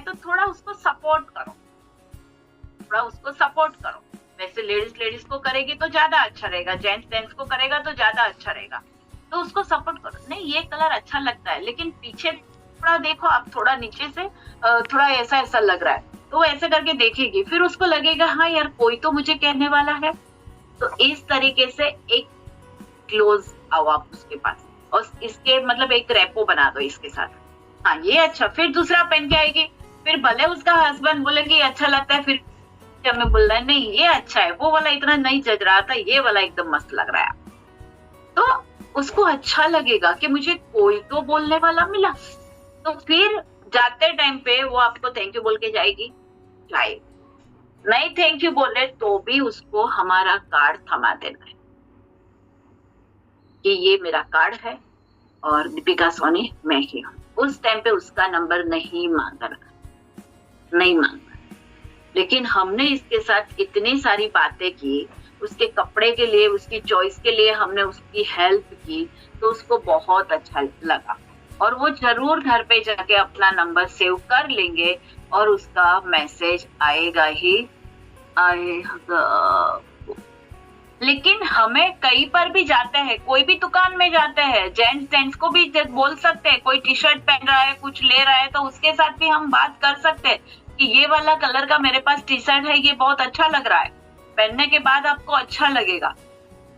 तो थोड़ा उसको सपोर्ट करो, थोड़ा उसको सपोर्ट करो। वैसे लेडीज को करेगी तो ज्यादा अच्छा रहेगा, जेंट्स को करेगा तो ज्यादा अच्छा रहेगा, तो उसको सपोर्ट करो। नहीं ये कलर अच्छा लगता है, लेकिन पीछे थोड़ा देखो आप, थोड़ा नीचे से थोड़ा ऐसा ऐसा लग रहा है, तो वो ऐसे करके देखेगी, फिर उसको लगेगा हाँ यार कोई तो मुझे कहने वाला है। तो इस तरीके से एक क्लोज आओ आप उसके पास, और इसके मतलब एक रेपो बना दो इसके साथ। हाँ ये अच्छा, फिर दूसरा पहन के आएगी, फिर भले उसका हस्बैंड बोले कि अच्छा लगता है, फिर हमें बोल रहा है नहीं ये अच्छा है, वो वाला इतना नहीं जज रहा था, ये वाला एकदम मस्त लग रहा है। तो उसको अच्छा लगेगा कि मुझे कोई तो बोलने वाला मिला। तो फिर जाते टाइम पे वो आपको थैंक यू बोल के जाएगी, जाए नहीं थैंक यू बोले तो भी उसको हमारा कार्ड थमा देना है कि ये मेरा कार्ड है और दीपिका सोनी मैं ही हूँ। उस टाइम पे उसका नंबर नहीं मांगना, नहीं मांगना। लेकिन हमने इसके साथ इतनी सारी बातें की, उसके कपड़े के लिए, उसकी चॉइस के लिए हमने उसकी हेल्प की, तो उसको बहुत अच्छा लगा, और वो जरूर घर पे जाके अपना नंबर सेव कर लेंगे, और उसका मैसेज आएगा ही आएगा। लेकिन हमें कहीं पर भी जाते हैं, कोई भी दुकान में जाते हैं, जेंट्स को भी बोल सकते हैं, कोई टी शर्ट पहन रहा है, कुछ ले रहा है, तो उसके साथ भी हम बात कर सकते हैं कि ये वाला कलर का मेरे पास टी शर्ट है, ये बहुत अच्छा लग रहा है, पहनने के बाद आपको अच्छा लगेगा,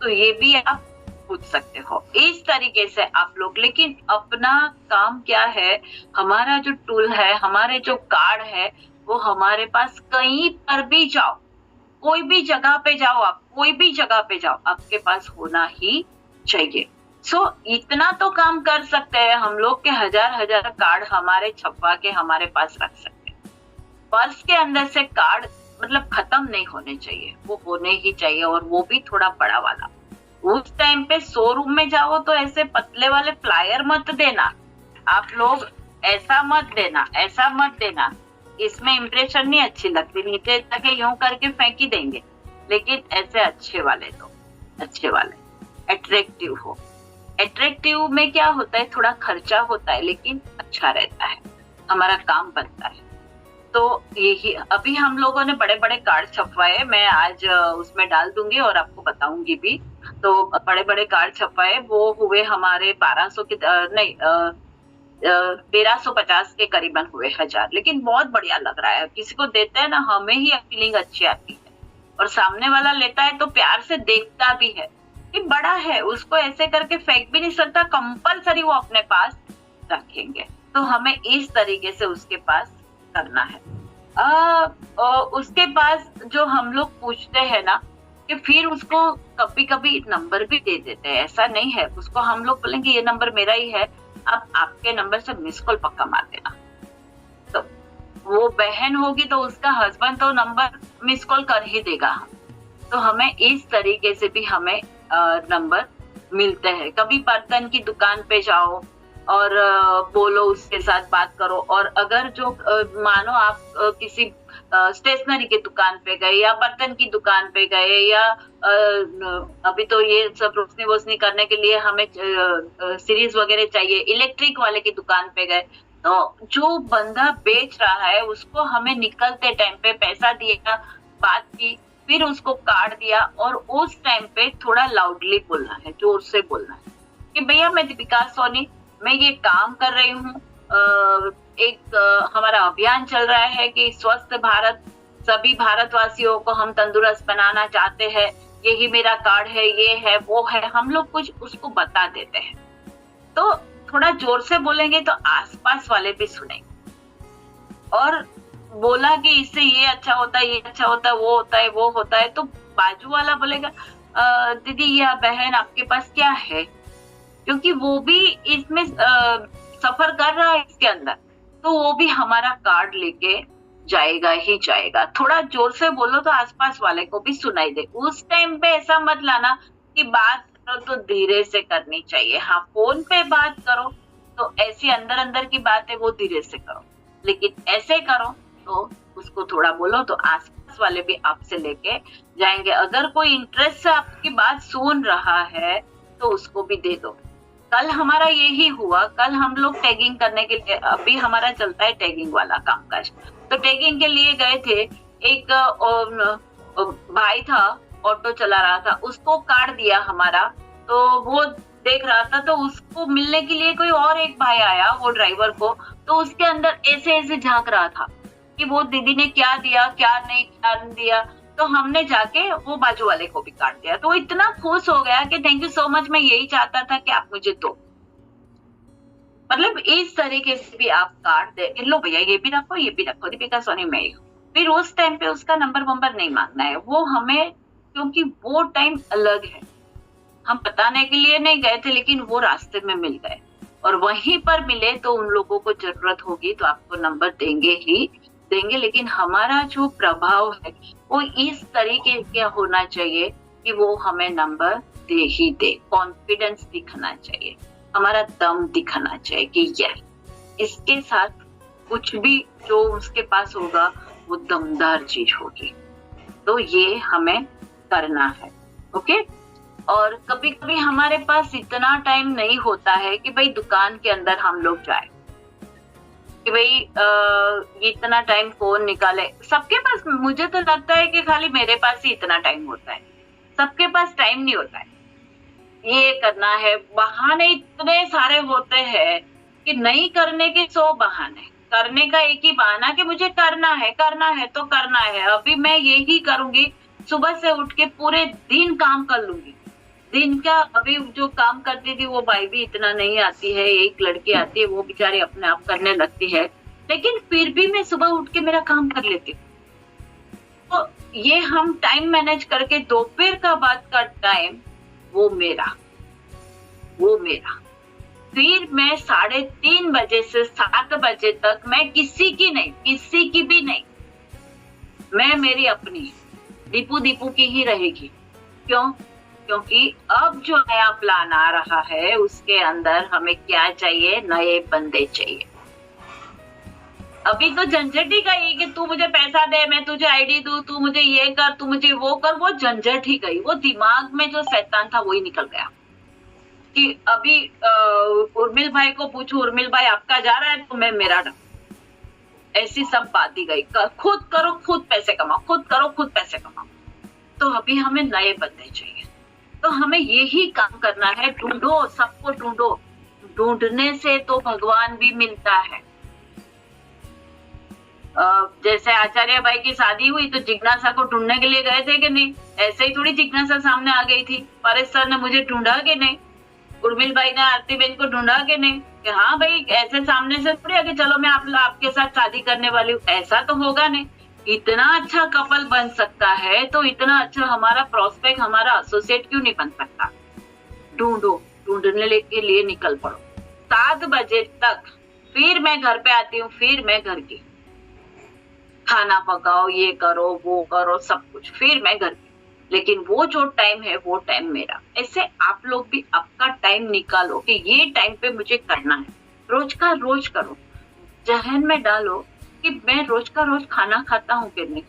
तो ये भी आप पूछ सकते हो। इस तरीके से आप लोग, लेकिन अपना काम क्या है, हमारा जो टूल है, हमारे जो कार्ड है, वो हमारे पास कहीं पर भी जाओ, कोई भी जगह पे जाओ, आप कोई भी जगह पे जाओ, आपके पास होना ही चाहिए। इतना तो काम कर सकते हैं हम लोग के हजार कार्ड हमारे छपवा के हमारे पास रख सकते हैं। पर्स के अंदर से कार्ड मतलब खत्म नहीं होने चाहिए, वो होने ही चाहिए, और वो भी थोड़ा बड़ा वाला। उस टाइम पे शोरूम में जाओ तो ऐसे पतले वाले फ्लायर मत देना आप लोग, ऐसा मत देना, ऐसा मत देना, इसमें इम्प्रेशन नहीं अच्छी लगती, नीचे तक यूं करके फेंक ही देंगे। लेकिन ऐसे अच्छे वाले दो, अच्छे वाले अट्रैक्टिव हो। अट्रैक्टिव में क्या होता है, थोड़ा खर्चा होता है, लेकिन अच्छा रहता है, हमारा काम बनता है। तो यही अभी हम लोगों ने बड़े बड़े कार्ड छपवाए, मैं आज उसमें डाल दूंगी और आपको बताऊंगी भी। तो बड़े बड़े कार्ड छपवाए, वो हुए हमारे 1200 के नहीं 1350 के करीबन हुए, 1000। लेकिन बहुत बढ़िया लग रहा है, किसी को देते हैं ना, हमें ही फीलिंग अच्छी आती है, और सामने वाला लेता है तो प्यार से देखता भी है कि बड़ा है, उसको ऐसे करके फेंक भी नहीं सकता, कंपलसरी वो अपने पास रखेंगे। तो हमें इस तरीके से उसके पास करना है। उसके पास जो हम लोग पूछते हैं ना, कि फिर उसको कभी कभी नंबर भी दे देते हैं, ऐसा नहीं है, उसको हम लोग बोलेंगे ये नंबर मेरा ही है, अब आपके नंबर से मिस कॉल पक्का मार देना। तो वो बहन होगी तो उसका हस्बैंड तो नंबर मिस कॉल कर ही देगा। तो हमें इस तरीके से भी हमें नंबर मिलते हैं। कभी बर्तन की दुकान पे जाओ और बोलो, उसके साथ बात करो, और अगर जो मानो आप किसी स्टेशनरी की दुकान पे गए या बर्तन की दुकान पे गए, या अभी तो ये सब रोशनी वोशनी करने के लिए हमें सीरीज वगैरह चाहिए, इलेक्ट्रिक वाले की दुकान पे गए, तो जो बंदा बेच रहा है उसको हमें निकलते टाइम पे पैसा दिया, बात की, फिर उसको कार्ड दिया, और उस टाइम पे थोड़ा लाउडली बोलना है, जोर से बोलना है कि भैया मैं दीपिका सोनी, मैं ये काम कर रही हूँ, हमारा अभियान चल रहा है कि स्वस्थ भारत, सभी भारतवासियों को हम तंदुरुस्त बनाना चाहते हैं, यही मेरा कार्ड है, ये है वो है, हम लोग कुछ उसको बता देते हैं। तो थोड़ा जोर से बोलेंगे तो आसपास वाले भी सुनेंगे, और बोला कि इससे ये अच्छा होता है, ये अच्छा होता है, वो होता है, वो होता है, तो बाजू वाला बोलेगा दीदी या बहन आपके पास क्या है, क्योंकि वो भी इसमें सफर कर रहा है इसके अंदर, तो वो भी हमारा कार्ड लेके जाएगा ही जाएगा। थोड़ा जोर से बोलो तो आसपास वाले को भी सुनाई दे। उस टाइम पे ऐसा मत लाना कि बात करो तो धीरे से करनी चाहिए। हाँ, फोन पे बात करो तो ऐसी अंदर अंदर की बात है वो धीरे से करो, लेकिन ऐसे करो तो उसको थोड़ा बोलो तो आसपास वाले भी आपसे लेके जाएंगे। अगर कोई इंटरेस्ट से आपकी बात सुन रहा है तो उसको भी दे दो, कल हमारा यही हुआ, कल हम लोग टैगिंग करने के लिए, अभी हमारा चलता है टैगिंग वाला कामकाज, तो टैगिंग के लिए गए थे। एक भाई था, ऑटो चला रहा था, उसको काट दिया हमारा, तो वो देख रहा था, तो उसको मिलने के लिए कोई और एक भाई आया, वो ड्राइवर को, तो उसके अंदर ऐसे ऐसे झांक रहा था कि वो दीदी ने क्या दिया क्या नहीं दिया, तो हमने जाके वो बाजू वाले को भी काट दिया। तो इतना खुश हो गया कि थैंक यू सो मच, मैं यही चाहता था कि आप मुझे दो। मतलब इस तरीके से भी आप काट दे, लो भैया ये भी रखो ये भी रखो, दीपिका सोनी मैं ही हूँ। फिर उस टाइम पे उसका नंबर वंबर नहीं मांगना है, वो हमें, क्योंकि वो टाइम अलग है, हम बताने के लिए नहीं गए थे, लेकिन वो रास्ते में मिल गए, और वहीं पर मिले तो उन लोगों को जरूरत होगी तो आपको नंबर देंगे ही देंगे। लेकिन हमारा जो प्रभाव है वो इस तरीके का होना चाहिए कि वो हमें नंबर दे ही दे, कॉन्फिडेंस दिखना चाहिए, हमारा दम दिखाना चाहिए कि यस, इसके साथ कुछ भी जो उसके पास होगा वो दमदार चीज होगी। तो ये हमें करना है, ओके। और कभी कभी हमारे पास इतना टाइम नहीं होता है कि भाई दुकान के अंदर हम लोग जाए, कि भाई इतना टाइम कौन निकाले। सबके पास, मुझे तो लगता है कि खाली मेरे पास ही इतना टाइम होता है, सबके पास टाइम नहीं होता है। ये करना है, बहाने इतने सारे होते हैं कि नहीं करने के 100 बहाने, करने का एक ही बहाना कि मुझे करना है तो करना है, अभी मैं यही करूंगी, सुबह से उठ के पूरे दिन काम कर लूंगी। दिन का, अभी जो काम करती थी वो भाई भी इतना नहीं आती है, एक लड़की आती है, वो बेचारी अपने आप करने लगती है, लेकिन फिर भी मैं सुबह उठ के मेरा काम कर लेती हूँ। तो ये हम टाइम मैनेज करके दोपहर का बाद का टाइम वो मेरा, फिर मैं 3:30 बजे से 7 बजे तक मैं किसी की भी नहीं, मैं मेरी अपनी दीपू की ही रहेगी। क्यों? क्योंकि अब जो नया प्लान आ रहा है उसके अंदर हमें क्या चाहिए, नए बंदे चाहिए। अभी तो झंझट ही गई कि तू मुझे पैसा दे, मैं तुझे आईडी दूं, तू मुझे ये कर, तू मुझे वो कर, वो झंझट ही गई। वो दिमाग में जो शैतान था वही निकल गया कि अभी उर्मिल भाई को पूछू, उर्मिल भाई आपका जा रहा है तो मैं मेरा ऐसी सब बात ही गई। खुद करो खुद पैसे कमाओ, खुद करो खुद पैसे कमाओ। तो अभी हमें नए बंदे चाहिए, तो हमें यही काम करना है, ढूंढो, सबको ढूंढो, ढूंढने से तो भगवान भी मिलता है। जैसे आचार्य भाई की शादी हुई तो जिज्ञासा को ढूंढने के लिए गए थे कि नहीं, ऐसे ही थोड़ी जिज्ञासा सामने आ गई थी। परेश सर ने मुझे ढूंढा कि नहीं, उर्मिल भाई ने आरती बहन को ढूंढा कि नहीं, कि हाँ भाई ऐसे सामने से थोड़ी कि चलो मैं आपके साथ शादी करने वाली हूँ, ऐसा तो होगा नहीं। इतना अच्छा कपल बन सकता है तो इतना अच्छा हमारा प्रोस्पेक्ट, हमारा एसोसिएट क्यों नहीं बन सकता। ढूंढो, ढूंढने के लिए निकल पड़ो। 7 बजे तक फिर मैं घर पे आती हूँ, फिर मैं घर की खाना पकाओ, ये करो वो करो सब कुछ, फिर मैं घर की। लेकिन वो जो टाइम है वो टाइम मेरा। ऐसे आप लोग भी आपका टाइम निकालो कि ये टाइम पे मुझे करना है, रोज का रोज करो। जहन में डालो कि मैं रोज का रोज खाना खाता हूँ कि नहीं,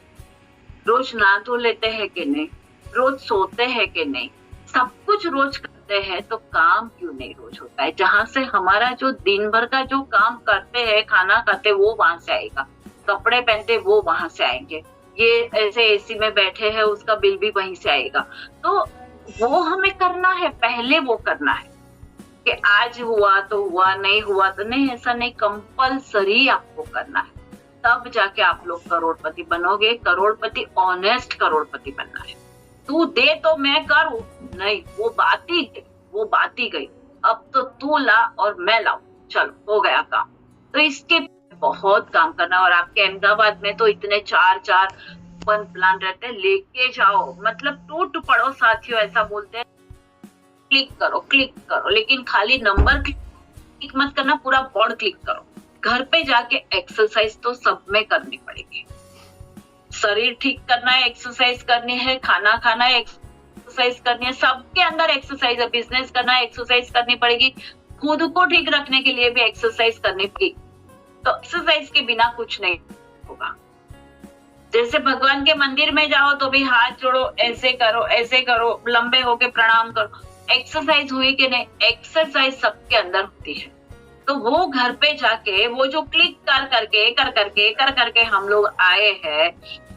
रोज नहा धो लेते हैं कि नहीं, रोज सोते हैं कि नहीं, सब कुछ रोज करते हैं तो काम क्यों नहीं रोज होता है। जहां से हमारा जो दिन भर का जो काम करते हैं, खाना खाते वो वहां से आएगा, कपड़े पहनते वो वहां से आएंगे, ये ऐसे एसी में बैठे हैं उसका बिल भी वहीं से आएगा। तो वो हमें करना है, पहले वो करना है कि आज हुआ तो हुआ, नहीं हुआ तो नहीं, ऐसा नहीं, कंपलसरी आपको करना है। तब जाके आप लोग करोड़पति बनोगे। करोड़पति, ऑनेस्ट करोड़पति बनना है। तू दे तो मैं करूं, नहीं, वो बात ही गई। अब तो तू ला और मैं लाऊं, चलो हो गया काम। तो इसके बहुत काम करना। और आपके अहमदाबाद में तो इतने 4 प्लान रहते हैं, लेके जाओ, मतलब टूट पड़ो साथियों, ऐसा बोलते हैं। क्लिक करो, लेकिन खाली नंबर क्लिक मत करना, पूरा बोर्ड क्लिक करो। घर पे जाके एक्सरसाइज तो सब में करनी पड़ेगी। शरीर ठीक करना है, एक्सरसाइज करनी है, खाना खाना है, एक्सरसाइज करनी है, सबके अंदर एक्सरसाइज है। बिजनेस करना है, एक्सरसाइज करनी पड़ेगी। खुद को ठीक रखने के लिए भी एक्सरसाइज करनी पड़ेगी। तो एक्सरसाइज के बिना कुछ नहीं होगा। जैसे भगवान के मंदिर में जाओ तो भी हाथ जोड़ो, ऐसे करो, लंबे होके प्रणाम करो, एक्सरसाइज हुई कि नहीं? एक्सरसाइज सबके अंदर होती है। तो वो घर पे जाके वो जो क्लिक कर करके हम लोग आए हैं,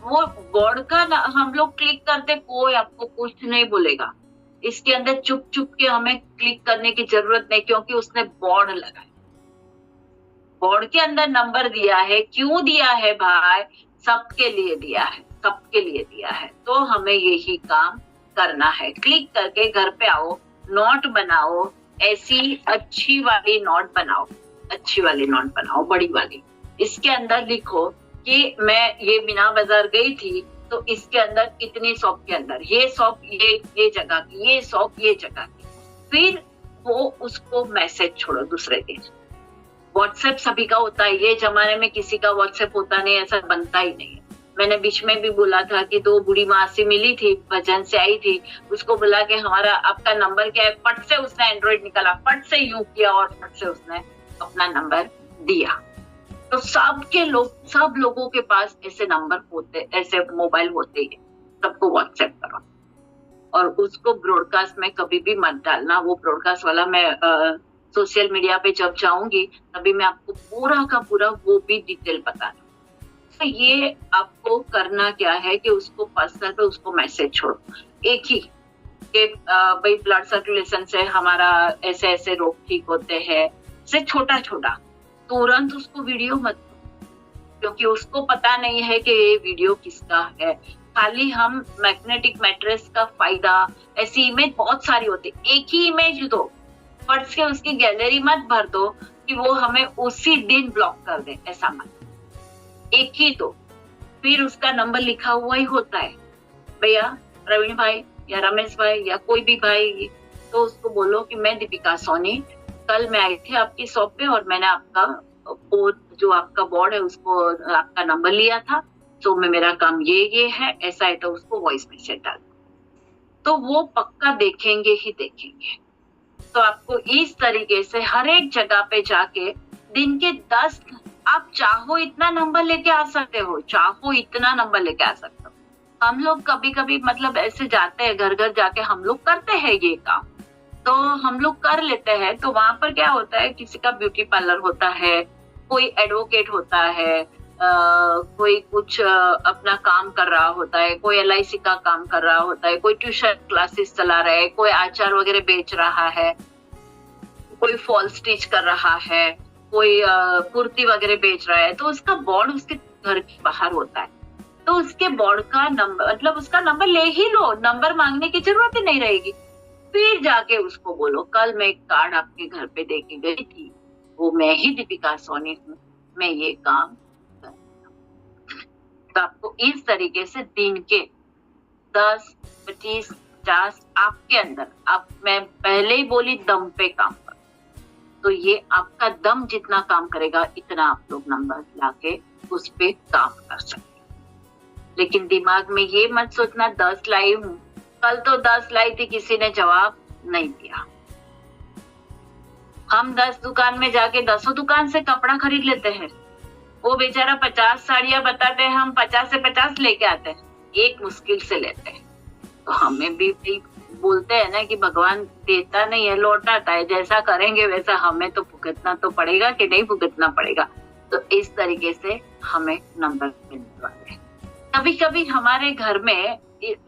वो बोर्ड का हम लोग क्लिक करते, कोई आपको कुछ नहीं बोलेगा। इसके अंदर चुप चुप के हमें क्लिक करने की जरूरत नहीं, क्योंकि उसने बोर्ड लगाया, बोर्ड के अंदर नंबर दिया है। क्यों दिया है भाई? सबके लिए दिया है, सबके लिए दिया है। तो हमें यही काम करना है। क्लिक करके घर पे आओ, नोट बनाओ, ऐसी अच्छी वाली नोट बनाओ, अच्छी वाली नोट बनाओ, बड़ी वाली। इसके अंदर लिखो कि मैं ये मीना बाजार गई थी, तो इसके अंदर इतनी शॉप के अंदर ये शॉप ये जगह की, ये शॉप ये जगह की। फिर वो उसको मैसेज छोड़ो दूसरे दिन। व्हाट्सएप सभी का होता है, ये जमाने में किसी का व्हाट्सएप होता नहीं, ऐसा बनता ही नहीं है। मैंने बीच में भी बोला था कि 2 बूढ़ी मासी मिली थी, भजन से आई थी, उसको बोला कि हमारा आपका नंबर क्या है, फट से उसने एंड्रॉइड निकाला, फट से यूज किया और फट से उसने अपना नंबर दिया। तो सब लोगों के पास ऐसे नंबर होते, ऐसे मोबाइल होते ही, सबको व्हाट्सएप करो। और उसको ब्रॉडकास्ट में कभी भी मत डालना। वो ब्रॉडकास्ट वाला मैं सोशल मीडिया पे जब जाऊंगी तभी मैं आपको पूरा का पूरा वो भी डिटेल बता दूँ। तो ये आपको करना क्या है कि उसको पर्सनल पे उसको मैसेज छोड़ो, एक ही कि भाई ब्लड सर्कुलेशन से हमारा ऐसे ऐसे रोग ठीक होते हैं, से छोटा छोटा। तुरंत उसको वीडियो मत दो, क्योंकि उसको पता नहीं है कि ये वीडियो किसका है। खाली हम मैग्नेटिक मैट्रेस का फायदा, ऐसी इमेज बहुत सारी होती, एक ही इमेज दो, फट से उसकी गैलरी मत भर दो कि वो हमें उसी दिन ब्लॉक कर दे, ऐसा मत। एक ही दो, फिर उसका नंबर लिखा हुआ ही होता है, भैया प्रवीण भाई या रमेश भाई या कोई भी भाई, तो उसको बोलो कि मैं दीपिका सोनी, कल मैं आई थी आपकी शॉप पे और मैंने आपका जो आपका बोर्ड है उसको आपका नंबर लिया था, तो मेरा काम ये है, ऐसा है। तो उसको वॉइस मैसेज डाल, तो वो पक्का देखेंगे ही देखेंगे। तो आपको इस तरीके से हर एक जगह पे जाके दिन के 10, आप चाहो इतना नंबर लेके आ सकते हो, चाहो इतना नंबर लेके आ सकते हो। हम लोग कभी कभी मतलब ऐसे जाते हैं, घर घर जाके हम लोग करते हैं ये काम, तो हम लोग कर लेते हैं। तो वहां पर क्या होता है, किसी का ब्यूटी पार्लर होता है, कोई एडवोकेट होता है, कोई कुछ अपना काम कर रहा होता है, कोई LIC का काम कर रहा होता है, कोई ट्यूशन क्लासेस चला रहा है, कोई अचार वगैरह बेच रहा है, कोई फॉल स्टिच कर रहा है, कोई कुर्ती वगैरह बेच रहा है। तो उसका बोर्ड उसके घर के बाहर होता है, तो उसके बोर्ड का नंबर, मतलब उसका नंबर ले ही लो, नंबर मांगने की जरूरत ही नहीं रहेगी। फिर जाके उसको बोलो, कल मैं एक कार्ड आपके घर पे दे के गई थी, वो मैं ही दीपिका सोनी हूँ, मैं ये काम। तो आपको इस तरीके से दिन के 10, 25, 50 आपके अंदर, आप मैं पहले ही बोली दम पे काम करो, तो ये आपका दम जितना काम करेगा इतना आप लोग नंबर लाके उस पे काम कर सकते हैं। लेकिन दिमाग में ये मत सोचना 10 लाई हूँ, कल तो 10 लाई थी, किसी ने जवाब नहीं दिया। हम 10 दुकान में जाके 10 दुकान से कपड़ा खरीद लेते हैं, वो बेचारा 50 साड़ियां बताते हैं, हम 50 से 50 लेके आते हैं, एक मुश्किल से लेते हैं। तो हमें भी बोलते हैं ना कि भगवान देता नहीं है, लौटाता है, जैसा करेंगे वैसा हमें तो भुगतना तो पड़ेगा कि नहीं भुगतना पड़ेगा। तो इस तरीके से हमें नंबर मिलने वाले हैं। कभी कभी हमारे घर में,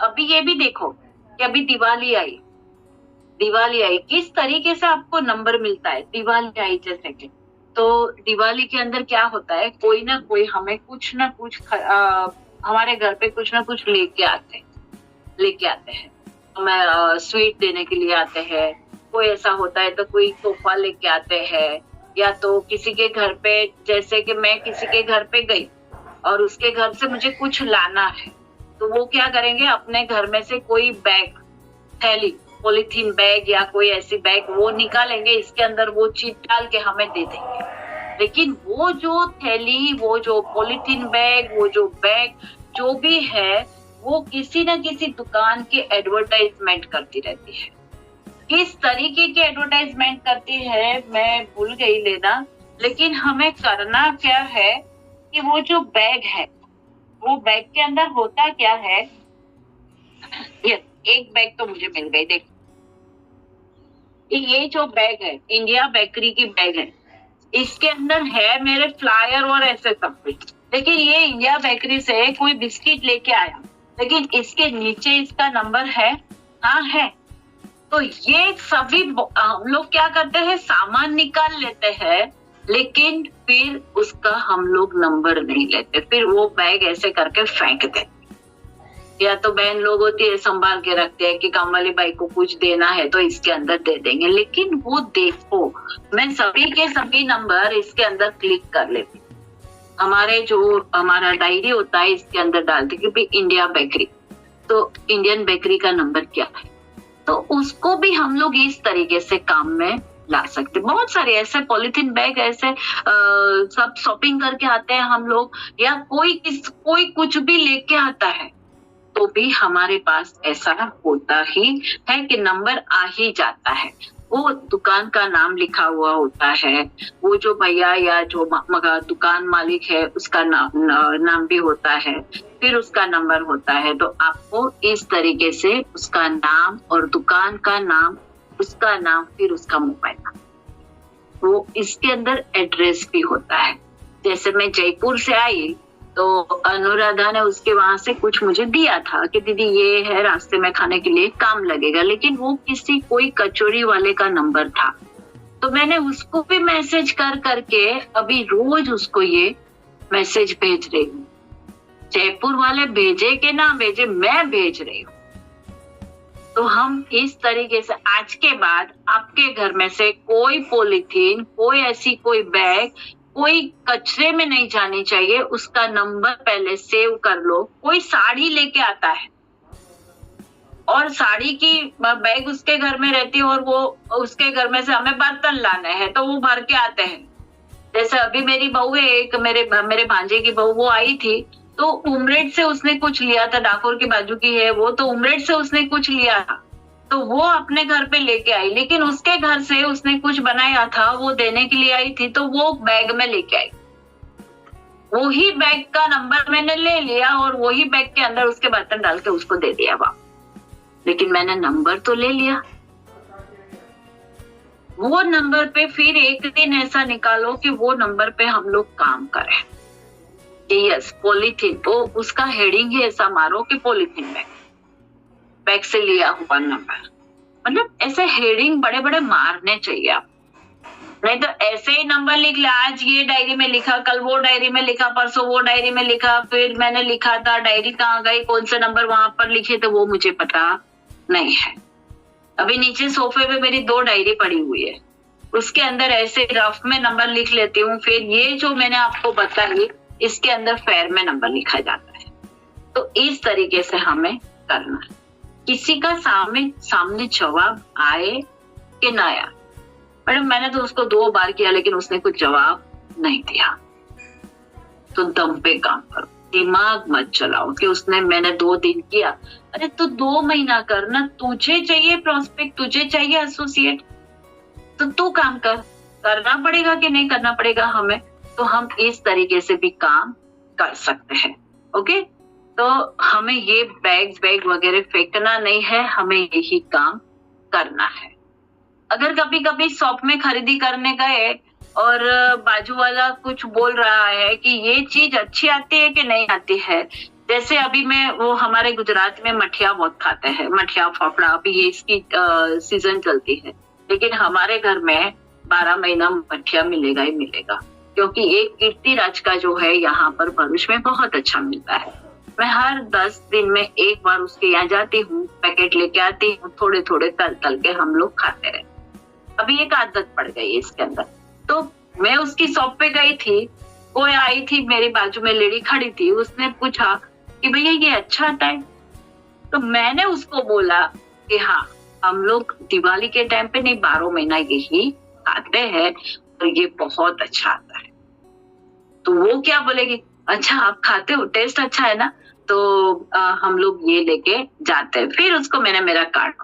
अभी ये भी देखो कि अभी दिवाली आई, किस तरीके से आपको नंबर मिलता है। दिवाली आई जैसे कि, तो दिवाली के अंदर क्या होता है, कोई ना कोई हमें कुछ ना कुछ हमारे घर पे कुछ ना कुछ लेके आते हैं। हमें स्वीट देने के लिए आते हैं, कोई ऐसा होता है तो कोई तोहफा लेके आते हैं, या तो किसी के घर पे, जैसे कि मैं किसी के घर पे गई और उसके घर से मुझे कुछ लाना है, तो वो क्या करेंगे, अपने घर में से कोई बैग, थैली, पॉलीथीन बैग या कोई ऐसी बैग वो निकालेंगे, इसके अंदर वो चीज डाल के हमें दे देंगे। लेकिन वो जो थैली, वो जो पॉलीथीन बैग, वो जो बैग जो भी है, वो किसी न किसी दुकान के एडवर्टाइजमेंट करती रहती है। किस तरीके की एडवर्टाइजमेंट करती है मैं भूल गई लेना, लेकिन हमें करना क्या है कि वो जो बैग है, वो बैग के अंदर होता क्या है, ये एक बैग तो मुझे मिल गई, देख, ये जो बैग है इंडिया बेकरी की बैग है, इसके अंदर है मेरे फ्लायर और ऐसे सब कुछ, लेकिन ये इंडिया बेकरी से कोई बिस्किट लेके आया, लेकिन इसके नीचे इसका नंबर है, हाँ है। तो ये सभी हम लोग क्या करते हैं, सामान निकाल लेते हैं, लेकिन फिर उसका हम लोग नंबर नहीं लेते, फिर वो बैग ऐसे करके फेंक देते। या तो बहन लोग होती है संभाल के रखते हैं कि काम वाली बाई को कुछ देना है तो इसके अंदर दे देंगे, लेकिन वो देखो मैं सभी के सभी नंबर इसके अंदर क्लिक कर लेती, हमारे जो हमारा डायरी होता है इसके अंदर डालती कि भाई इंडिया बेकरी, तो इंडियन बेकरी का नंबर क्या है, तो उसको भी हम लोग इस तरीके से काम में ला सकते। बहुत सारे ऐसे पॉलिथीन बैग ऐसे सब शॉपिंग करके आते हैं हम लोग, या कोई कुछ भी लेके आता है तो भी हमारे पास ऐसा होता ही है कि नंबर आ ही जाता है। वो दुकान का नाम लिखा हुआ होता है, वो जो भैया या जो दुकान मालिक है उसका नाम भी होता है, फिर उसका नंबर होता है। तो आपको इस तरीके से उसका नाम और दुकान का नाम, उसका नाम, फिर उसका मोबाइल नंबर, वो इसके अंदर एड्रेस भी होता है। जैसे मैं जयपुर से आई तो अनुराधा ने उसके वहां से कुछ मुझे दिया था कि दीदी ये है, रास्ते में खाने के लिए काम लगेगा, लेकिन वो कोई कचौरी वाले का नंबर था, तो मैंने उसको भी मैसेज कर करके अभी रोज उसको ये मैसेज भेज रही हूँ। जयपुर वाले भेजे के ना भेजे, मैं भेज रही हूँ। तो हम इस तरीके से आज के बाद आपके घर में से कोई पॉलीथीन, कोई ऐसी कोई बैग, कोई कचरे में नहीं जानी चाहिए, उसका नंबर पहले सेव कर लो। कोई साड़ी लेके आता है और साड़ी की बैग उसके घर में रहती है और वो उसके घर में से हमें बर्तन लाने हैं तो वो भर के आते हैं। जैसे अभी मेरी बहू है एक, मेरे भांजे की बहू, वो आई थी तो उमरेड से उसने कुछ लिया था, डाकोर के बाजू की है वो, तो उमरेड से उसने कुछ लिया था तो वो अपने घर पे लेके आई, लेकिन उसके घर से उसने कुछ बनाया था वो देने के लिए आई थी तो वो बैग में लेके आई। वही बैग का नंबर मैंने ले लिया और वही बैग के अंदर उसके बर्तन डाल के उसको दे दिया वापस, लेकिन मैंने नंबर तो ले लिया। वो नंबर पे फिर एक दिन ऐसा निकालो कि वो नंबर पे हम लोग काम करें। यस, पॉलीथीन, तो उसका हेडिंग ही ऐसा मारो कि पॉलीथीन बैग से लिया हुआ नंबर, मतलब ऐसे हेडिंग बड़े बड़े मारने चाहिए आप, नहीं तो ऐसे ही नंबर लिख लिया, आज ये डायरी में लिखा, कल वो डायरी में लिखा, परसों वो डायरी में लिखा, फिर मैंने लिखा था, डायरी कहाँ गई, कौन से नंबर वहां पर लिखे थे वो मुझे पता नहीं है। अभी नीचे सोफे पे मेरी 2 डायरी पड़ी हुई है, उसके अंदर ऐसे रफ में नंबर लिख लेती हूँ, फिर ये जो मैंने आपको बताई इसके अंदर फेयर में नंबर लिखा जाता है। तो इस तरीके से हमें करना है। किसी का सामने जवाब आए कि ना आया, मैडम मैंने तो उसको 2 बार किया लेकिन उसने कुछ जवाब नहीं दिया, तो दम पे काम करो, दिमाग मत चलाओ कि मैंने 2 दिन किया। अरे तो 2 महीना करना, तुझे चाहिए प्रोस्पेक्ट, तुझे चाहिए एसोसिएट, तो तू काम करना पड़ेगा कि नहीं करना पड़ेगा हमें, तो हम इस तरीके से भी काम कर सकते हैं। ओके, तो हमें ये बैग वगैरह फेंकना नहीं है, हमें यही काम करना है। अगर कभी कभी शॉप में खरीदी करने गए और बाजू वाला कुछ बोल रहा है कि ये चीज अच्छी आती है कि नहीं आती है, जैसे अभी वो हमारे गुजरात में मठिया बहुत खाते हैं, मठिया फाफड़ा, अभी ये इसकी सीजन चलती है, लेकिन हमारे घर में 12 महीना मठिया मिलेगा ही मिलेगा, क्योंकि एक कीर्तिराज का जो है यहाँ पर भरूच में बहुत अच्छा मिलता है। मैं हर 10 दिन में एक बार उसके यहाँ जाती हूँ, पैकेट लेके आती हूँ, थोड़े थोड़े तल के हम लोग खाते रहे। अभी एक आदत पड़ गई है इसके अंदर। तो मैं उसकी शॉप पे गई थी, कोई आई थी मेरी बाजू में, लेडी खड़ी थी, उसने पूछा कि भैया ये अच्छा आता है, तो मैंने उसको बोला कि हाँ, हम लोग दिवाली के टाइम पे नहीं 12 महीना यही खाते हैं और ये बहुत अच्छा आता है। तो वो क्या बोलेगी, अच्छा आप खाते हो, टेस्ट अच्छा है ना, तो हम लोग ये लेके जाते हैं। फिर उसको मैंने मेरा कार्ड,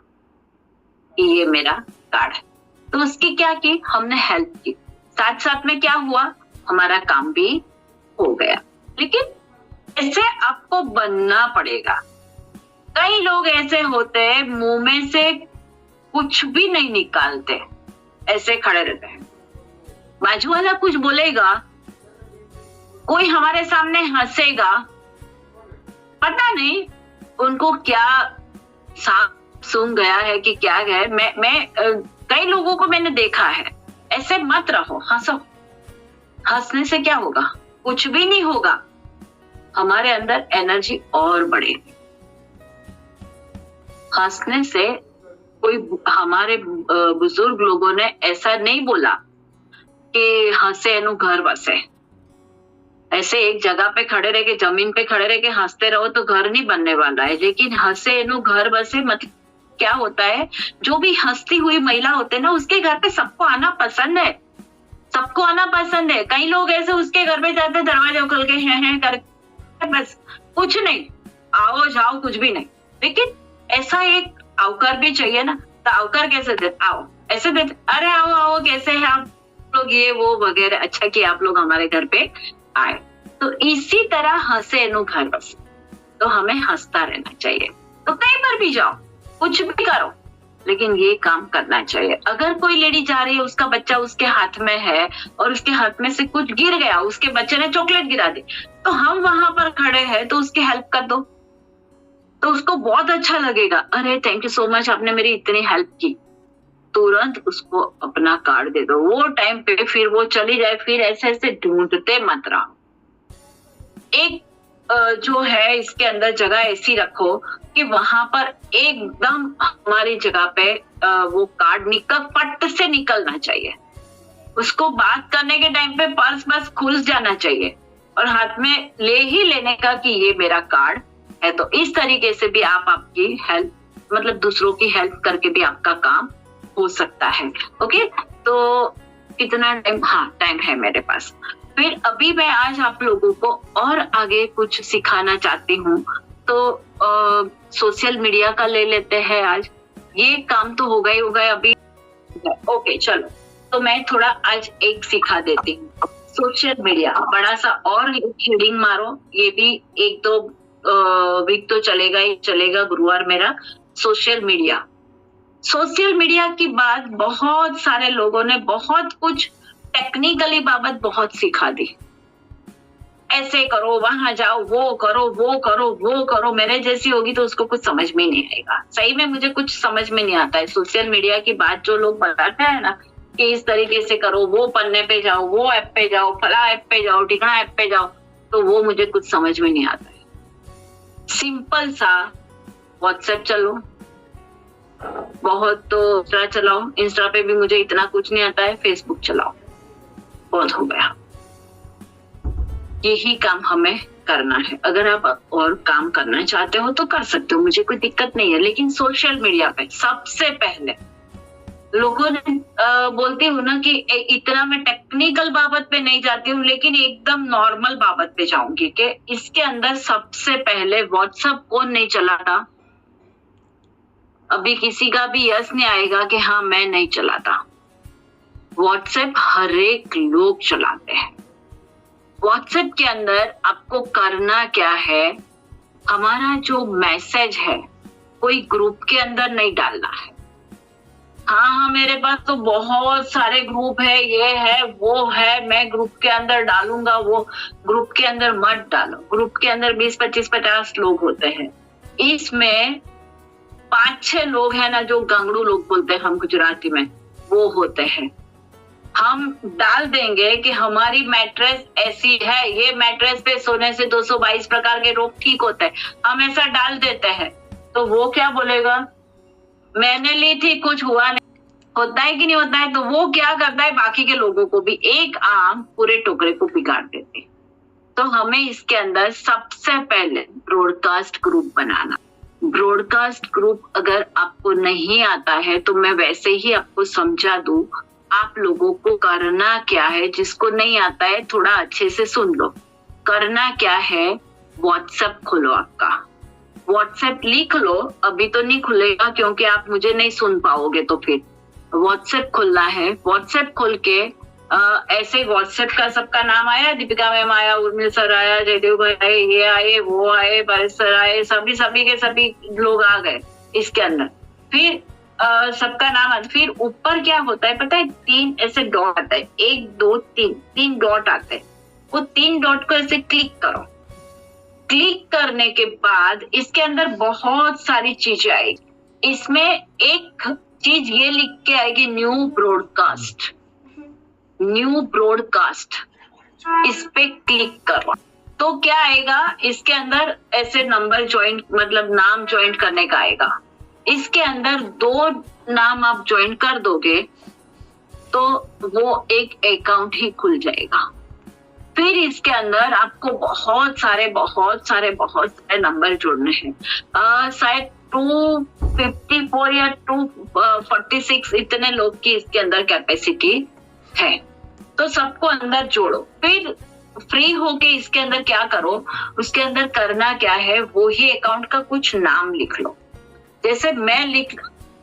ये मेरा कार्ड है, तो उसकी क्या की, हमने हेल्प की, साथ साथ में क्या हुआ, हमारा काम भी हो गया। लेकिन ऐसे आपको बनना पड़ेगा। कई लोग ऐसे होते हैं मुंह में से कुछ भी नहीं निकालते, ऐसे खड़े रहते हैं। बाजू वाला कुछ बोलेगा, कोई हमारे सामने हंसेगा, पता नहीं उनको क्या सांप सूंघ गया है कि क्या है। मैं कई लोगों को मैंने देखा है, ऐसे मत रहो, हंसो। हंसने से क्या होगा? कुछ भी नहीं होगा, हमारे अंदर एनर्जी और बढ़ेगी। हंसने से कोई, हमारे बुजुर्ग लोगों ने ऐसा नहीं बोला कि हंसे नु घर बसे। ऐसे एक जगह पे खड़े रह के, जमीन पे खड़े रह के हंसते रहो तो घर नहीं बनने वाला है। लेकिन हंसे नु घर बसे मतलब क्या होता है, जो भी हंसती हुई महिला होते हैं ना, उसके घर पे सबको आना पसंद है, सबको आना पसंद है। कई लोग ऐसे उसके घर पे जाते, दरवाजे खोल के हैं कर, बस कुछ नहीं, आओ जाओ कुछ भी नहीं। लेकिन ऐसा एक अवकर भी चाहिए ना, तो अवकर कैसे दे, आओ ऐसे देते, अरे आओ आओ कैसे हैं आप लोग, ये वो वगैरह, अच्छा कि आप लोग हमारे घर पे आए। तो इसी तरह हंसे नु घर बसे, तो हमें हंसता रहना चाहिए। तो कहीं पर भी जाओ, कुछ भी करो, लेकिन ये काम करना चाहिए। अगर कोई लेडी जा रही है, उसका बच्चा उसके हाथ में है और उसके हाथ में से कुछ गिर गया, उसके बच्चे ने चॉकलेट गिरा दी, तो हम वहां पर खड़े हैं तो उसकी हेल्प कर दो, तो उसको बहुत अच्छा लगेगा। अरे थैंक यू सो मच, आपने मेरी इतनी हेल्प की। तुरंत उसको अपना कार्ड दे दो, वो टाइम पे फिर वो चली जाए, फिर ऐसे ऐसे ढूंढते मत रहो। एक जो है इसके अंदर जगह ऐसी रखो कि वहां पर एकदम हमारी जगह पे वो कार्ड फट से निकलना चाहिए। उसको बात करने के टाइम पे पर्स बस खुल जाना चाहिए और हाथ में ले ही लेने का कि ये मेरा कार्ड है। तो इस तरीके से भी आप आपकी हेल्प, मतलब दूसरों की हेल्प करके भी आपका काम हो सकता है। ओके, तो कितना टाइम? हाँ, टाइम है मेरे पास। फिर अभी मैं आज आप लोगों को और आगे कुछ सिखाना चाहती हूँ। तो सोशल मीडिया का ले लेते हैं आज। ये काम तो हो गए अभी। ओके चलो, तो मैं थोड़ा आज एक सिखा देती हूँ। सोशल मीडिया बड़ा सा और हेडिंग मारो, ये भी 1-2 वीक तो चलेगा ही चलेगा। गुरुवार मेरा सोशल मीडिया। सोशल मीडिया की बात बहुत सारे लोगों ने बहुत कुछ टेक्निकली बाबत बहुत सिखा दी। ऐसे करो, वहां जाओ, वो करो, वो करो, वो करो। मेरे जैसी होगी तो उसको कुछ समझ में नहीं आएगा। सही में मुझे कुछ समझ में नहीं आता है सोशल मीडिया की बात। जो लोग बताते हैं ना कि इस तरीके से करो, वो पन्ने पे जाओ, वो ऐप पे जाओ, फला ऐप पे जाओ, ठिकाना ऐप पे जाओ, तो वो मुझे कुछ समझ में नहीं आता है। सिंपल सा व्हाट्सएप चलो, बहुत तो इंस्टा चलाओ। इंस्टा पे भी मुझे इतना कुछ नहीं आता है। फेसबुक चलाओ, बहुत हो गया। यही काम हमें करना है। अगर आप और काम करना चाहते हो तो कर सकते हो, मुझे कोई दिक्कत नहीं है। लेकिन सोशल मीडिया पे सबसे पहले लोगों ने बोलती हूँ ना कि इतना मैं टेक्निकल बाबत पे नहीं जाती हूँ, लेकिन एकदम नॉर्मल बाबत पे जाऊंगी कि इसके अंदर सबसे पहले व्हाट्सएप कौन नहीं चलाता। अभी किसी का भी यस नहीं आएगा कि हाँ मैं नहीं चलाता। व्हाट्सएप हर एक लोग चलाते हैं। व्हाट्सएप के अंदर आपको करना क्या है, हमारा जो मैसेज है कोई ग्रुप के अंदर नहीं डालना है। हाँ, मेरे पास तो बहुत सारे ग्रुप है, ये है वो है, मैं ग्रुप के अंदर डालूंगा। वो ग्रुप के अंदर मत डालो। ग्रुप के अंदर 20, 25, 50 लोग होते हैं। इसमें 5-6 लोग हैं ना जो गंगड़ू लोग बोलते हैं हम गुजराती में, वो होते हैं। हम डाल देंगे कि हमारी मैट्रेस ऐसी है, ये मैट्रेस पे सोने से 222 प्रकार के रोग ठीक होते हैं, हम ऐसा डाल देते हैं। तो वो क्या बोलेगा, मैंने ली थी कुछ हुआ नहीं। होता है कि नहीं होता है? तो वो क्या करता है, बाकी के लोगों को भी एक आम पूरे टोकरे को बिगाड़ देते। तो हमें इसके अंदर सबसे पहले ब्रॉडकास्ट ग्रुप बनाना। ब्रॉडकास्ट ग्रुप अगर आपको नहीं आता है तो मैं वैसे ही आपको समझा दूं। आप लोगों को करना क्या है, जिसको नहीं आता है थोड़ा अच्छे से सुन लो। करना क्या है, व्हाट्सएप खोलो। आपका व्हाट्सएप लिख लो। अभी तो नहीं खुलेगा क्योंकि आप मुझे नहीं सुन पाओगे, तो फिर व्हाट्सएप खोलना है। व्हाट्सएप खोल के ऐसे व्हाट्सएप का सबका नाम आया, दीपिका मैम आया, उर्मिल सर आया, जयदेव भाई आए, ये आए, वो आए, पारिस सर आए, सभी के सभी लोग आ गए इसके अंदर। फिर सबका नाम फिर ऊपर क्या होता है पता है, 3 ऐसे डॉट आता है, 1 2 3 डॉट आते हैं। वो 3 डॉट को ऐसे क्लिक करो। क्लिक करने के बाद इसके अंदर बहुत सारी चीजें आएगी। इसमें एक चीज ये लिख के आएगी, न्यू ब्रॉडकास्ट। न्यू ब्रॉडकास्ट, इस पे क्लिक करो तो क्या आएगा, इसके अंदर ऐसे नंबर ज्वाइन, मतलब नाम ज्वाइन करने का आएगा। इसके अंदर 2 नाम आप ज्वाइन कर दोगे तो वो एक अकाउंट ही खुल जाएगा। फिर इसके अंदर आपको बहुत सारे नंबर जोड़ने हैं। शायद 254 या 246 इतने लोग की इसके अंदर कैपेसिटी है, तो सबको अंदर जोड़ो। फिर फ्री होके इसके अंदर क्या करो, उसके अंदर करना क्या है, वो ही अकाउंट का कुछ नाम लिख लो। जैसे मैं लिख,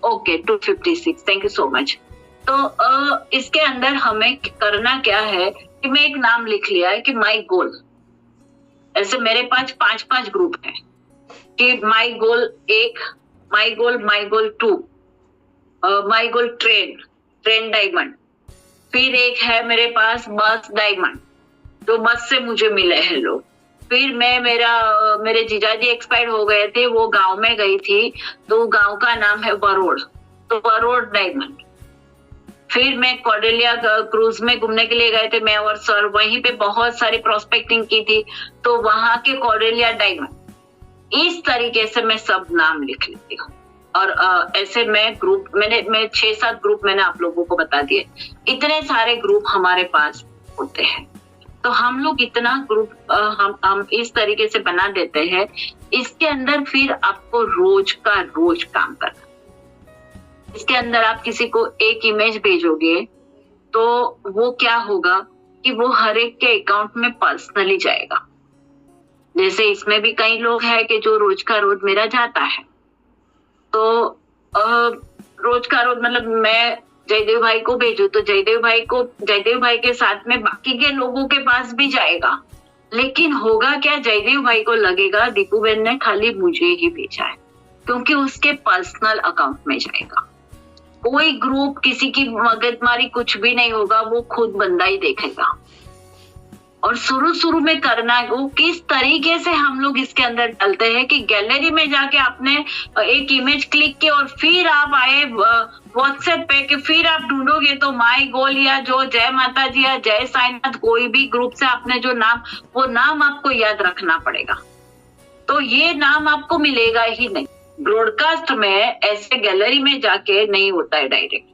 okay 256, thank you so much. तो इसके अंदर हमें करना क्या है कि मैं एक नाम लिख लिया है कि माई गोल। ऐसे मेरे पास 5 ग्रुप है कि माई गोल 1, माई गोल 2, माई गोल ट्रेन डायमंड। फिर एक है मेरे पास बस डायमंड, जो बस से मुझे मिले हैं लोग। फिर मैं मेरे जीजाजी एक्सपायर हो गए थे, वो गांव में गई थी, तो गांव का नाम है वरोड़, तो वरोड़ डायमंड। फिर मैं कॉर्डेलिया क्रूज में घूमने के लिए गए थे मैं और सर, वहीं पे बहुत सारी प्रोस्पेक्टिंग की थी, तो वहां के कॉर्डेलिया डायमंड। इस तरीके से मैं सब नाम लिख लेती हूँ। और ऐसे मैं 6-7 ग्रुप मैंने आप लोगों को बता दिए। इतने सारे ग्रुप हमारे पास होते हैं, तो हम लोग इतना ग्रुप हम इस तरीके से बना देते हैं। इसके अंदर फिर आपको रोज का रोज काम करना। इसके अंदर आप किसी को एक इमेज भेजोगे तो वो क्या होगा कि वो हर एक के अकाउंट में पर्सनली जाएगा। जैसे इसमें भी कई लोग हैं कि जो रोज का रोज मेरा जाता है, तो रोज का रोज मतलब मैं जयदेव भाई को भेजू तो जयदेव भाई के साथ में बाकी के लोगों के पास भी जाएगा। लेकिन होगा क्या, जयदेव भाई को लगेगा दीपू बहन ने खाली मुझे ही भेजा है, क्योंकि उसके पर्सनल अकाउंट में जाएगा। कोई ग्रुप किसी की मगजमारी कुछ भी नहीं होगा, वो खुद बंदा ही देखेगा। और शुरू में करना है वो किस तरीके से हम लोग इसके अंदर डालते हैं कि गैलरी में जाके आपने एक इमेज क्लिक की और फिर आप आए व्हाट्सएप पे कि फिर आप ढूंढोगे तो माई गोल या जो जय माता जी या जय साईनाथ कोई भी ग्रुप से आपने जो नाम, वो नाम आपको याद रखना पड़ेगा। तो ये नाम आपको मिलेगा ही नहीं। ब्रॉडकास्ट में ऐसे गैलरी में जाके नहीं होता है डायरेक्ट।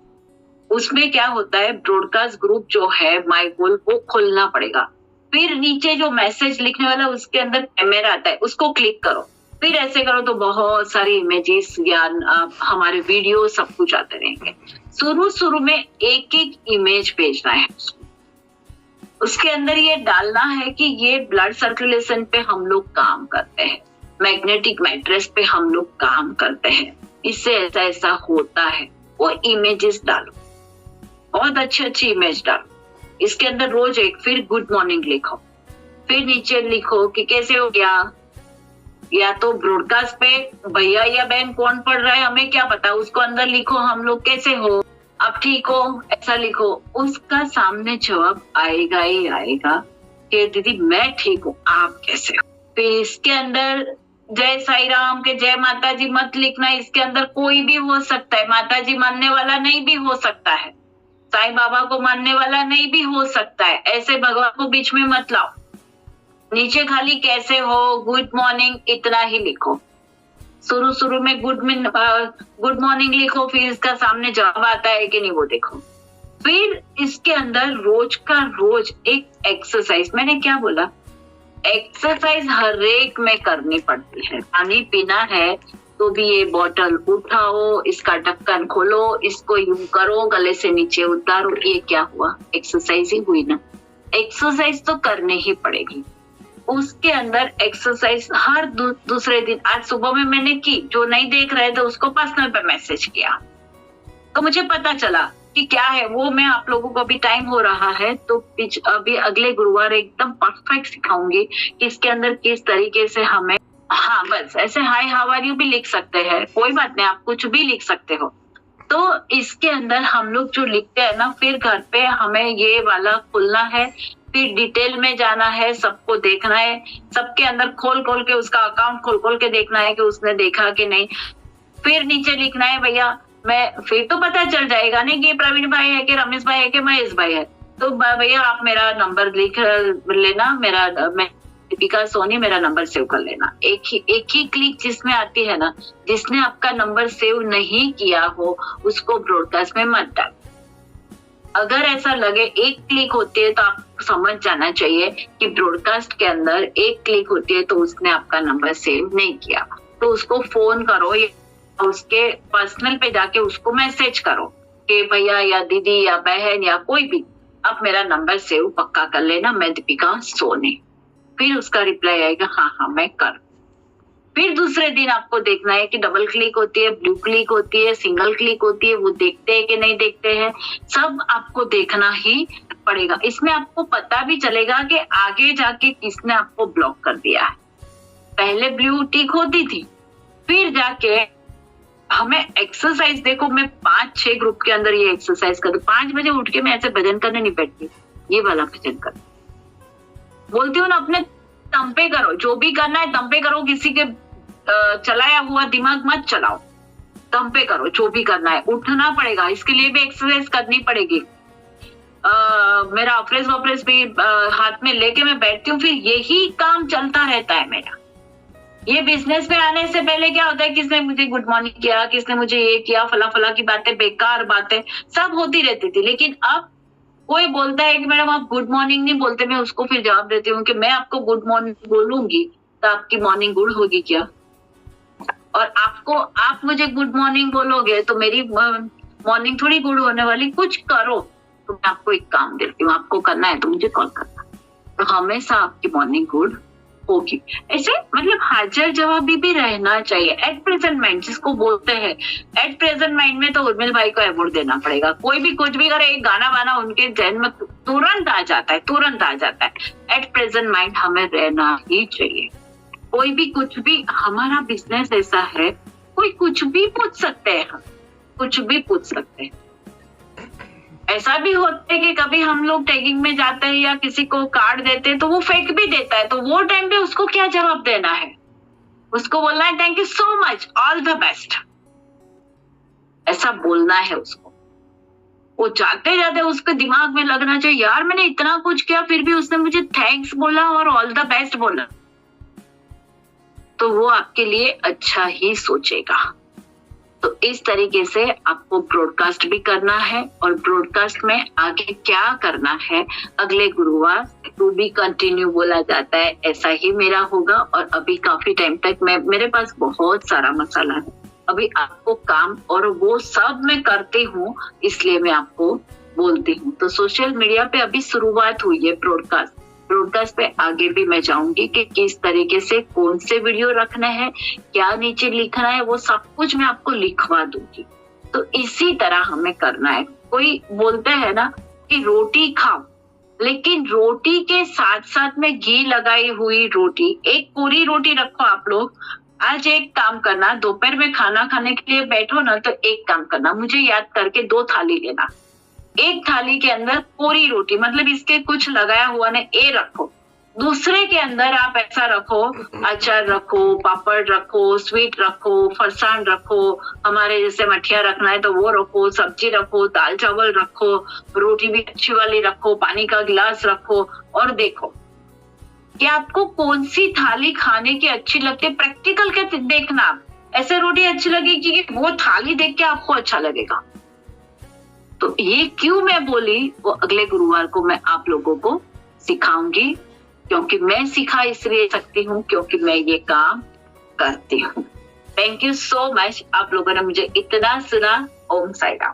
उसमें क्या होता है, ब्रॉडकास्ट ग्रुप जो है माई गोल वो खोलना पड़ेगा। फिर नीचे जो मैसेज लिखने वाला उसके अंदर कैमरा आता है, उसको क्लिक करो। फिर ऐसे करो तो बहुत सारी इमेजेस या हमारे वीडियो सब कुछ आते रहेंगे। शुरू में एक इमेज भेजना है। उसके अंदर ये डालना है कि ये ब्लड सर्कुलेशन पे हम लोग काम करते हैं, मैग्नेटिक मैट्रेस पे हम लोग काम करते हैं, इससे ऐसा ऐसा होता है। वो इमेजेस डालो, बहुत अच्छी इमेज डालो। इसके अंदर रोज एक, फिर गुड मॉर्निंग लिखो, फिर नीचे लिखो कि कैसे हो गया, या तो ब्रॉडकास्ट पे भैया या बहन कौन पढ़ रहा है हमें क्या पता, उसको अंदर लिखो हम लोग कैसे हो, आप ठीक हो, ऐसा लिखो। उसका सामने जवाब आएगा ही आएगा कि दीदी मैं ठीक हूँ, आप कैसे हो। फिर इसके अंदर जय साई राम के जय माता जी मत लिखना, इसके अंदर कोई भी हो सकता है, माता जी मानने वाला नहीं भी हो सकता है, साईं बाबा को मानने वाला नहीं भी हो सकता है। ऐसे भगवान को बीच में मत लाओ। नीचे खाली कैसे हो, गुड मॉर्निंग, इतना ही लिखो। शुरू में गुड मॉर्निंग लिखो, फिर इसका सामने जवाब आता है कि नहीं वो देखो। फिर इसके अंदर रोज का रोज एक एक्सरसाइज, मैंने क्या बोला, एक्सरसाइज हर एक में करनी पड़ती है। पानी पीना है तो भी ये बोतल उठाओ, इसका ढक्कन खोलो, इसको यूं करो, गले से नीचे उतारो, ये क्या हुआ, एक्सरसाइज ही हुई ना। एक्सरसाइज तो करनी ही पड़ेगी। उसके अंदर एक्सरसाइज हर दूसरे दिन, आज सुबह में मैंने की, जो नहीं देख रहे थे उसको पर्सनल पे मैसेज किया, तो मुझे पता चला कि क्या है वो। मैं आप लोगों को अभी टाइम हो रहा है तो अभी अगले गुरुवार एकदम परफेक्ट सिखाऊंगी कि इसके अंदर किस तरीके से हमें, हाँ बस ऐसे हाय हाउ आर यू भी लिख सकते हैं, कोई बात नहीं, आप कुछ भी लिख सकते हो। तो इसके अंदर हम लोग जो लिखते हैं ना, फिर घर पे हमें ये वाला खोलना है, फिर डिटेल में जाना है, सबको देखना है, सबके अंदर खोल खोल के उसका अकाउंट खोल खोल के देखना है कि उसने देखा कि नहीं। फिर नीचे लिखना है भैया, मैं फिर तो पता चल जाएगा नहीं कि प्रवीण भाई है कि रमेश भाई है कि महेश भाई है, तो भैया आप मेरा नंबर लिख लेना, मैं दीपिका सोनी, मेरा नंबर सेव कर लेना। एक ही क्लिक जिसमें आती है ना, जिसने आपका नंबर सेव नहीं किया हो उसको ब्रॉडकास्ट में मत डाल। अगर ऐसा लगे एक क्लिक होती है तो आप समझ जाना चाहिए कि ब्रॉडकास्ट के अंदर एक क्लिक होती है तो उसने आपका नंबर सेव नहीं किया, तो उसको फोन करो या उसके पर्सनल पे जाके उसको मैसेज करो कि भैया या दीदी या बहन या कोई भी, आप मेरा नंबर सेव पक्का कर लेना, मैं दीपिका सोनी। फिर उसका रिप्लाई आएगा हाँ मैं कर। फिर दूसरे दिन आपको देखना है कि डबल क्लिक होती है, ब्लू क्लिक होती है, सिंगल क्लिक होती है, वो देखते हैं कि नहीं देखते हैं, सब आपको देखना ही पड़ेगा। इसमें आपको पता भी चलेगा कि आगे जाके किसने आपको ब्लॉक कर दिया है। पहले ब्लू टिक होती थी, फिर जाके हमें एक्सरसाइज, देखो मैं 5-6 ग्रुप के अंदर ये एक्सरसाइज करती, 5 बजे उठ के मैं ऐसे भजन करने नहीं बैठती, ये वाला भजन कर बोलती हूँ ना, अपने दम पे करो, जो भी करना है दम पे करो, किसी के चलाया हुआ दिमाग मत चलाओ, दम पे करो, जो भी करना है। उठना पड़ेगा, इसके लिए भी एक्सरसाइज करनी पड़ेगी। मेरा ऑफरेस भी हाथ में लेके मैं बैठती हूँ, फिर यही काम चलता रहता है मेरा। ये बिजनेस में आने से पहले क्या होता है, किसने मुझे गुड मॉर्निंग किया, किसने मुझे ये किया, फला की बातें, बेकार बातें सब होती रहती थी। लेकिन अब कोई बोलता है कि मैडम आप गुड मॉर्निंग नहीं बोलते, मैं उसको फिर जवाब देती हूँ कि मैं आपको गुड मॉर्निंग बोलूंगी तो आपकी मॉर्निंग गुड होगी क्या? और आप मुझे गुड मॉर्निंग बोलोगे तो मेरी मॉर्निंग थोड़ी गुड होने वाली। कुछ करो, तो मैं आपको एक काम देती हूँ, आपको करना है तो मुझे कॉल करना, तो हमेशा आपकी मॉर्निंग गुड होगी। ऐसे मतलब हाजिर जवाबी भी रहना चाहिए। एट प्रेजेंट माइंड जिसको बोलते हैं, एट प्रेजेंट माइंड में तो उर्मिल भाई को अवार्ड देना पड़ेगा। कोई भी कुछ भी करे, एक गाना वाना उनके जहन में तुरंत आ जाता है। एट प्रेजेंट माइंड हमें रहना ही चाहिए। कोई भी कुछ भी, हमारा बिजनेस ऐसा है, कोई कुछ भी पूछ सकते हैं, हम कुछ भी पूछ सकते हैं। ऐसा भी होता है कि कभी हम लोग टैगिंग में जाते हैं या किसी को कार्ड देते हैं तो वो फेक भी देता है, तो वो टाइम पे उसको क्या जवाब देना है? उसको बोलना है thank you so much, all the best, ऐसा बोलना है उसको। वो जाते जाते उसके दिमाग में लगना चाहिए यार मैंने इतना कुछ किया फिर भी उसने मुझे थैंक्स बोला और ऑल द बेस्ट बोला, तो वो आपके लिए अच्छा ही सोचेगा। तो इस तरीके से आपको ब्रॉडकास्ट भी करना है, और ब्रॉडकास्ट में आगे क्या करना है अगले गुरुवार टू बी कंटिन्यू बोला जाता है, ऐसा ही मेरा होगा। और अभी काफी टाइम तक मेरे पास बहुत सारा मसाला है, अभी आपको काम और वो सब मैं करती हूँ, इसलिए मैं आपको बोलती हूँ। तो सोशल मीडिया पे अभी शुरुआत हुई है ब्रॉडकास्ट पे आगे भी मैं जाऊंगी कि किस तरीके से कौन से वीडियो रखना है, क्या नीचे लिखना है, वो सब कुछ मैं आपको लिखवा दूंगी। तो इसी तरह हमें करना है। कोई बोलते हैं ना कि रोटी खाओ, लेकिन रोटी के साथ साथ में घी लगाई हुई रोटी, एक पूरी रोटी रखो आप लोग। आज एक काम करना, दोपहर में खाना खाने के लिए बैठो ना, तो एक काम करना, मुझे याद करके 2 थाली लेना। एक थाली के अंदर पूरी रोटी, मतलब इसके कुछ लगाया हुआ ने ए रखो, दूसरे के अंदर आप ऐसा रखो, अचार रखो, पापड़ रखो, स्वीट रखो, फरसान रखो, हमारे जैसे मठिया रखना है तो वो रखो, सब्जी रखो, दाल चावल रखो, रोटी भी अच्छी वाली रखो, पानी का गिलास रखो। और देखो कि आपको कौन सी थाली खाने की अच्छी लगती है, प्रैक्टिकल के देखना। आप ऐसे रोटी अच्छी लगेगी कि वो थाली देख के आपको अच्छा लगेगा। तो ये क्यों मैं बोली, वो अगले गुरुवार को मैं आप लोगों को सिखाऊंगी, क्योंकि मैं सिखा इसलिए सकती हूँ क्योंकि मैं ये काम करती हूँ। थैंक यू सो मच, आप लोगों ने मुझे इतना सुना। ओम साई राम।